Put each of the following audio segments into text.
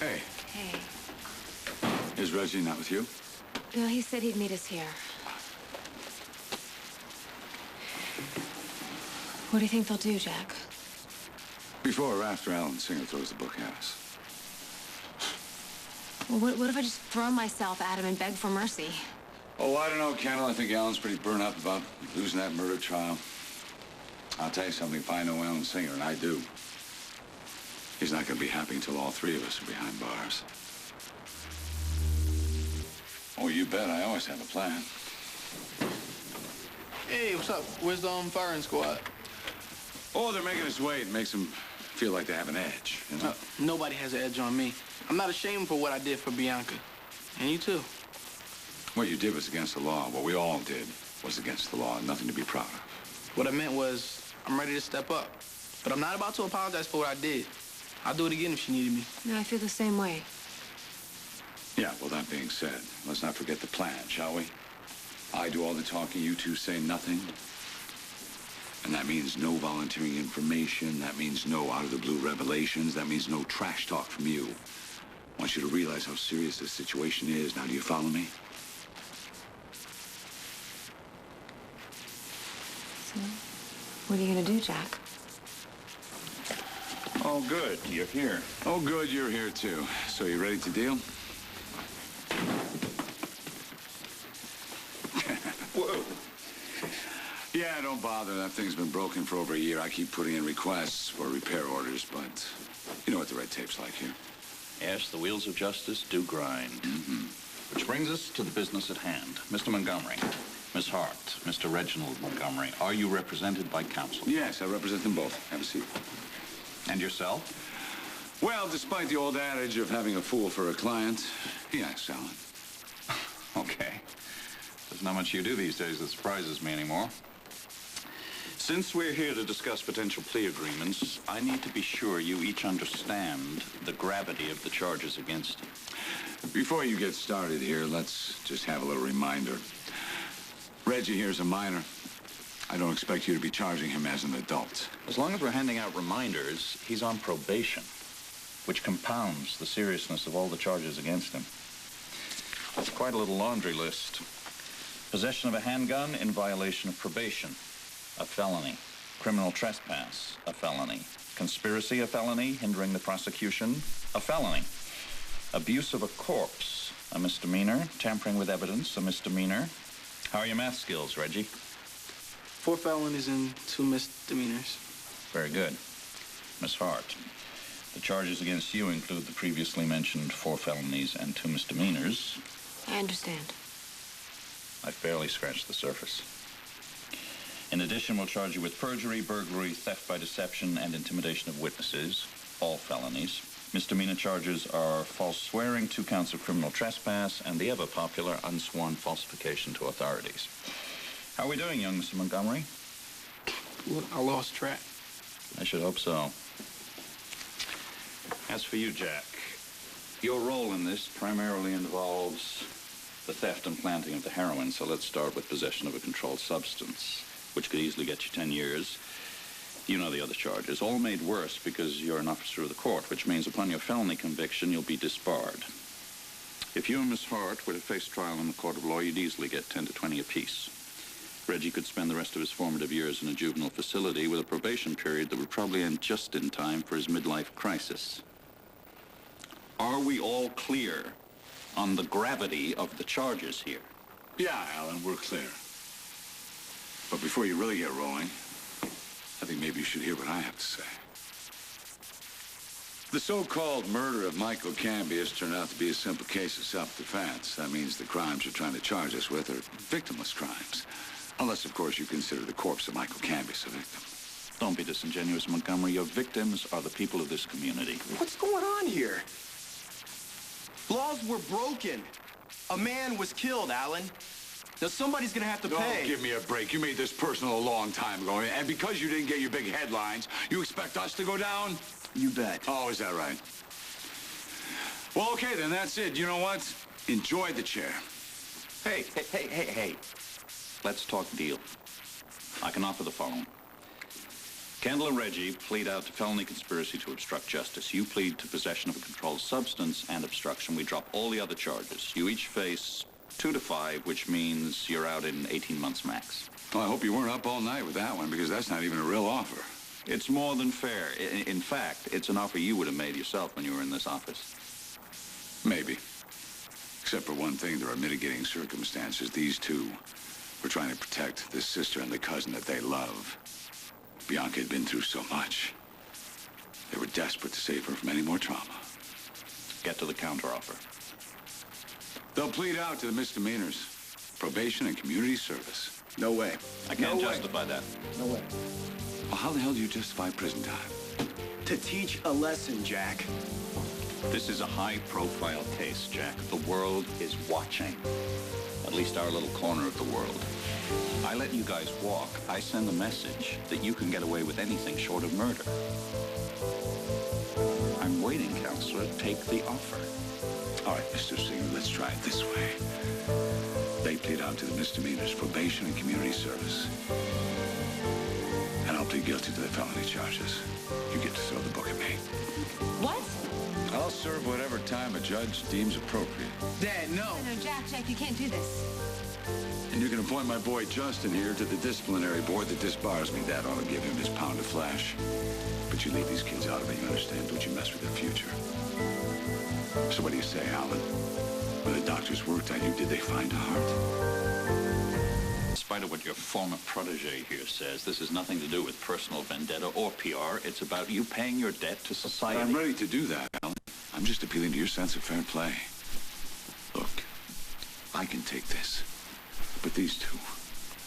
Hey. Hey. Is Reggie not with you? No, he said he'd meet us here. What do you think they'll do, Jack? Before or after Alan Singer throws the book at us? Well, what if I just throw myself at him and beg for mercy? Oh, I don't know, Kendall. I think Alan's pretty burnt up about losing that murder trial. I'll tell you something. If I know Alan Singer, and I do, he's not going to be happy until all three of us are behind bars. Oh, you bet. I always have a plan. Hey, what's up? Where's the firing squad? Oh, they're making us wait. It makes them feel like they have an edge, you know? Nobody has an edge on me. I'm not ashamed for what I did for Bianca. And you too. What you did was against the law. What we all did was against the law. Nothing to be proud of. What I meant was, I'm ready to step up. But I'm not about to apologize for what I did. I'll do it again if she needed me. No, I feel the same way. Yeah, well, that being said, let's not forget the plan, shall we? I do all the talking, you two say nothing. And that means no volunteering information. That means no out-of-the-blue revelations. That means no trash talk from you. I want you to realize how serious this situation is. Now, do you follow me? So, what are you gonna do, Jack? Oh, good. You're here. Oh, good. You're here, too. So, you ready to deal? Whoa. Yeah, don't bother. That thing's been broken for over a year. I keep putting in requests for repair orders, but you know what the red tape's like here. Yes, the wheels of justice do grind. Mm-hmm. Which brings us to the business at hand. Mr. Montgomery, Miss Hart, Mr. Reginald Montgomery, are you represented by counsel? Yes, I represent them both. Have a seat. And yourself? Well, despite the old adage of having a fool for a client, yes, Alan. Okay. There's not much you do these days that surprises me anymore. Since we're here to discuss potential plea agreements, I need to be sure you each understand the gravity of the charges against you. Before you get started here, let's just have a little reminder. Reggie here's a minor. I don't expect you to be charging him as an adult. As long as we're handing out reminders, he's on probation, which compounds the seriousness of all the charges against him. It's quite a little laundry list. Possession of a handgun in violation of probation, a felony. Criminal trespass, a felony. Conspiracy, a felony. Hindering the prosecution, a felony. Abuse of a corpse, a misdemeanor. Tampering with evidence, a misdemeanor. How are your math skills, Reggie? 4 felonies and 2 misdemeanors. Very good. Miss Hart, the charges against you include the previously mentioned 4 felonies and 2 misdemeanors. I understand. I've barely scratched the surface. In addition, we'll charge you with perjury, burglary, theft by deception, and intimidation of witnesses, all felonies. Misdemeanor charges are false swearing, 2 counts of criminal trespass, and the ever-popular unsworn falsification to authorities. How are we doing, young Mr. Montgomery? Well, I lost track. I should hope so. As for you, Jack, your role in this primarily involves the theft and planting of the heroin, so let's start with possession of a controlled substance, which could easily get you 10 years. You know the other charges, all made worse because you're an officer of the court, which means upon your felony conviction, you'll be disbarred. If you and Miss Hart were to face trial in the court of law, you'd easily get 10 to 20 apiece. Reggie could spend the rest of his formative years in a juvenile facility with a probation period that would probably end just in time for his midlife crisis. Are we all clear on the gravity of the charges here? Yeah, Alan, we're clear. But before you really get rolling, I think maybe you should hear what I have to say. The so-called murder of Michael Canby has turned out to be a simple case of self-defense. That means the crimes you're trying to charge us with are victimless crimes. Unless, of course, you consider the corpse of Michael Canby a victim. Don't be disingenuous, Montgomery. Your victims are the people of this community. What's going on here? Laws were broken. A man was killed, Alan. Now somebody's gonna have to pay. Don't give me a break. You made this personal a long time ago, and because you didn't get your big headlines, you expect us to go down? You bet. Oh, is that right? Well, okay, then that's it. You know what? Enjoy the chair. Hey. Let's talk deal. I can offer the following. Kendall and Reggie plead out to felony conspiracy to obstruct justice. You plead to possession of a controlled substance and obstruction. We drop all the other charges. You each face 2 to 5, which means you're out in 18 months max. Well, I hope you weren't up all night with that one, because that's not even a real offer. It's more than fair. In fact, it's an offer you would have made yourself when you were in this office. Maybe. Except for one thing, there are mitigating circumstances. These two were trying to protect the sister and the cousin that they love. Bianca had been through so much. They were desperate to save her from any more trauma. Get to the counteroffer. They'll plead out to the misdemeanors. Probation and community service. No way. I can't No way. justify that. No way. Well, how the hell do you justify prison time? To teach a lesson, Jack. This is a high-profile case, Jack. The world is watching. At least our little corner of the world. I let you guys walk. I send the message that you can get away with anything short of murder. I'm waiting, Counselor. Take the offer. All right, Mr. Singer, let's try it this way. They plead out to the misdemeanors, probation and community service. And I'll plead guilty to the felony charges. You get to throw the book at me. What? I'll serve whatever time a judge deems appropriate. Dad, no. No, Jack, you can't do this. And you can appoint my boy Justin here to the disciplinary board that disbars me. That ought to give him his pound of flesh. But you leave these kids out of it, you understand? Don't you mess with their future. So what do you say, Alan? When the doctors worked on you, did they find a heart? In spite of what your former protege here says, this has nothing to do with personal vendetta or PR. It's about you paying your debt to society. I'm ready to do that, Alan. I'm just appealing to your sense of fair play. Look, I can take this. But these two,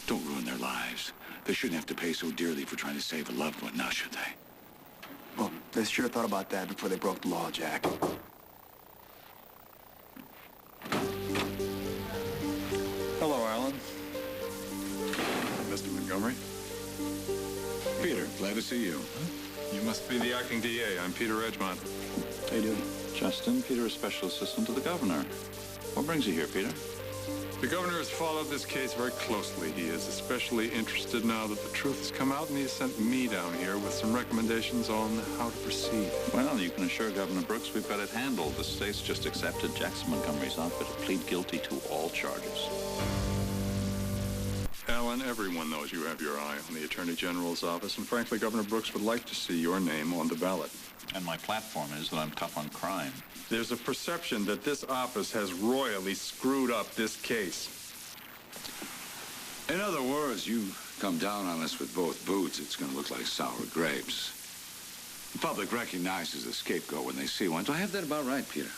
don't ruin their lives. They shouldn't have to pay so dearly for trying to save a loved one, now should they? Well, they sure thought about that before they broke the law, Jack. Hello, Alan. Mr. Montgomery. Peter, glad to see you. You must be the acting DA. I'm Peter Edgemont. How you doing? Justin, Peter is special assistant to the governor. What brings you here, Peter? The governor has followed this case very closely. He is especially interested now that the truth has come out, and he has sent me down here with some recommendations on how to proceed. Well, you can assure Governor Brooks we've got it handled. The state's just accepted Jackson Montgomery's offer to plead guilty to all charges. Alan, everyone knows you have your eye on the Attorney General's office, and frankly, Governor Brooks would like to see your name on the ballot. And my platform is that I'm tough on crime. There's a perception that this office has royally screwed up this case. In other words, you come down on us with both boots, it's going to look like sour grapes. The public recognizes the scapegoat when they see one. Do I have that about right, Peter?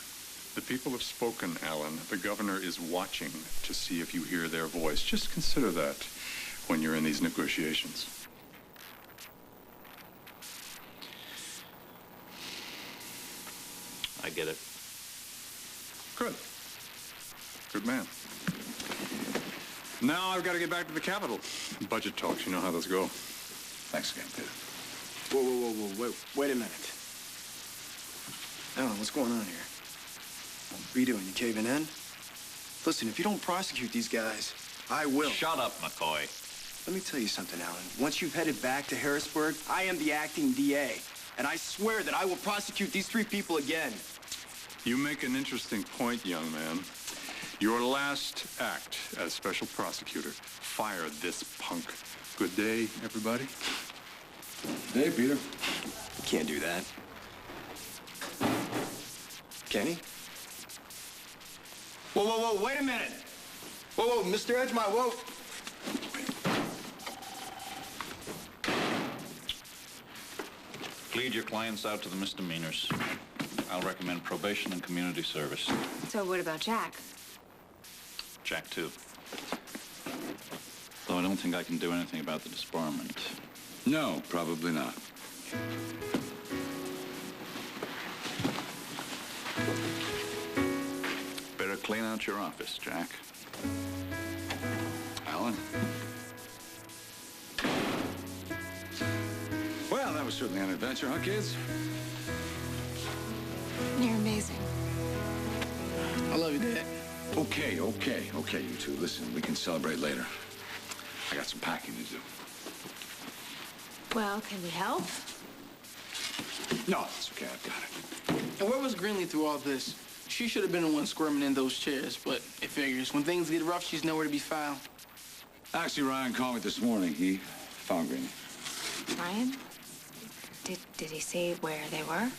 The people have spoken, Alan. The governor is watching to see if you hear their voice. Just consider that when you're in these negotiations. I get it. Good. Good man. Now I've got to get back to the Capitol. Budget talks, you know how those go. Thanks again, Peter. Whoa. Wait a minute. Alan, what's going on here? What are you doing? You caving in? Listen, if you don't prosecute these guys, I will. Shut up, McCoy. Let me tell you something, Alan. Once you've headed back to Harrisburg, I am the acting DA. And I swear that I will prosecute these 3 people again. You make an interesting point, young man. Your last act as special prosecutor. Fire this punk. Good day, everybody. Hey, Peter. You can't do that. Can he? Whoa, wait a minute. Whoa, Mr. Edgemont, whoa. Plead your clients out to the misdemeanors. I'll recommend probation and community service. So what about Jack? Jack, too. Though I don't think I can do anything about the disbarment. No, probably not. Better clean out your office, Jack. Alan? Well, that was certainly an adventure, huh, kids? You're amazing. I love you, Dad. Okay, you two. Listen, we can celebrate later. I got some packing to do. Well, can we help? No, it's okay. I've got it. And where was Greenlee through all this? She should have been the one squirming in those chairs, but it figures. When things get rough, she's nowhere to be found. Actually, Ryan called me this morning. He found Greenie. Ryan? Did he say where they were?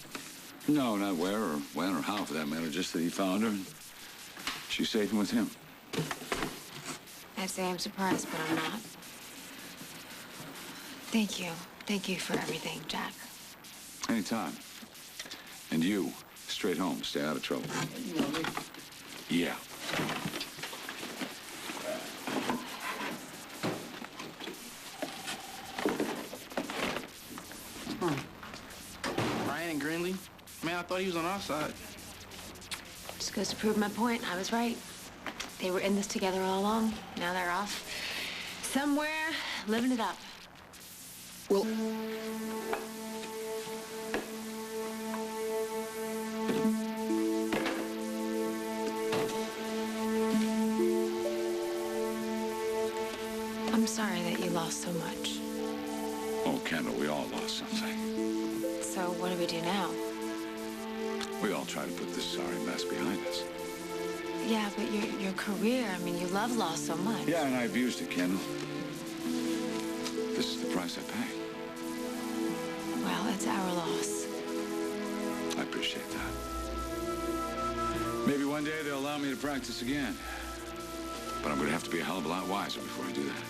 No, not where or when or how, for that matter. Just that he found her and she's safe with him. I'd say I'm surprised, but I'm not. Thank you. Thank you for everything, Jack. Anytime. And you, straight home. Stay out of trouble. You know me. Yeah. Ryan and Greenlee? Man, I thought he was on our side. Just goes to prove my point. I was right. They were in this together all along. Now they're off somewhere, living it up. Well, I'm sorry that you lost so much. Oh, Kendall, we all lost something. So what do we do now? We all try to put this sorry mess behind us. Yeah, but your career, I mean, you love law so much. Yeah, and I abused it, Kendall. This is the price I pay. Well, it's our loss. I appreciate that. Maybe one day they'll allow me to practice again. But I'm going to have to be a hell of a lot wiser before I do that.